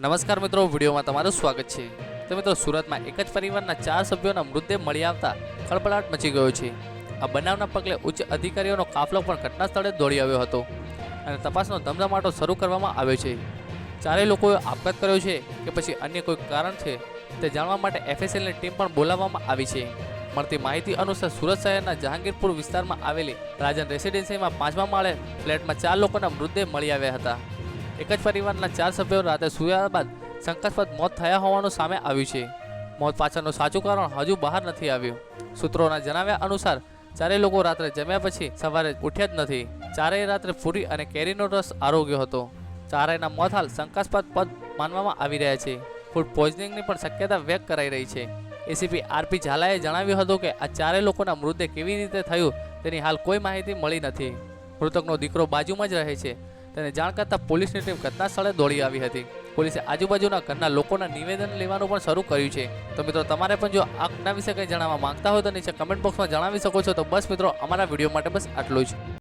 નમસ્કાર મિત્રો, વિડીયોમાં તમારું સ્વાગત છે। તો મિત્રો, સુરતમાં એક જ પરિવારના 4 સભ્યોના મૃતદેહ મળી આવતા ખળભળાટ મચી ગયો છે। આ બનાવના પગલે ઉચ્ચ અધિકારીઓનો કાફલો પણ ઘટના સ્થળે દોડી આવ્યો હતો અને તપાસનો ધમધમાટો શરૂ કરવામાં આવ્યો છે। ચારેય લોકોએ આપઘાત કર્યો છે કે પછી અન્ય કોઈ કારણ છે તે જાણવા માટે એફએસએલની ટીમ પણ બોલાવવામાં આવી છે। મળતી માહિતી અનુસાર સુરત શહેરના જહાંગીરપુર વિસ્તારમાં આવેલી રાજન રેસિડેન્સીમાં 5મા માળે ફ્લેટમાં 4 લોકોના મૃતદેહ મળી આવ્યા હતા। એક જ પરિવારના 4 સભ્યો રાતે સૂયા બાદ શંકાસ્પદ મોત થયા હોવાનું સામે આવ્યું છે। મોત પાછળનું સાચું કારણ હજુ બહાર નથી આવ્યું। સૂત્રોના જણાવ્યા અનુસાર ચારેય લોકો રાત્રે જમ્યા પછી સવારે ઉઠ્યા જ નથી। ચારેય રાત્રે પૂરી અને કેરીનો રસ આરોગ્યો હતો। ચારેયના મોત હાલ શંકાસ્પદ પદ માનવામાં આવી રહ્યા છે। ફૂડ પોઈઝનિંગની પણ શક્યતા વ્યક્ત કરાઈ રહી છે। એસીપી આરપી ઝાલાએ જણાવ્યું હતું કે આ ચારેય લોકોના મૃતદેહ કેવી રીતે થયું તેની હાલ કોઈ માહિતી મળી નથી। મૃતકનો દીકરો બાજુમાં જ રહે છે। તેને જાણ કરતા પોલીસની ટીમ ઘટના સ્થળે દોડી આવી હતી। પોલીસે આજુબાજુના ઘરના લોકોના નિવેદન લેવાનું પણ શરૂ કર્યું છે। તો મિત્રો, તમારે પણ જો આ ઘટના વિશે કંઈ જણાવવા માંગતા હોય તો નીચે કમેન્ટ બોક્સમાં જણાવી શકો છો। તો બસ મિત્રો, અમારા વિડીયો માટે બસ આટલું જ।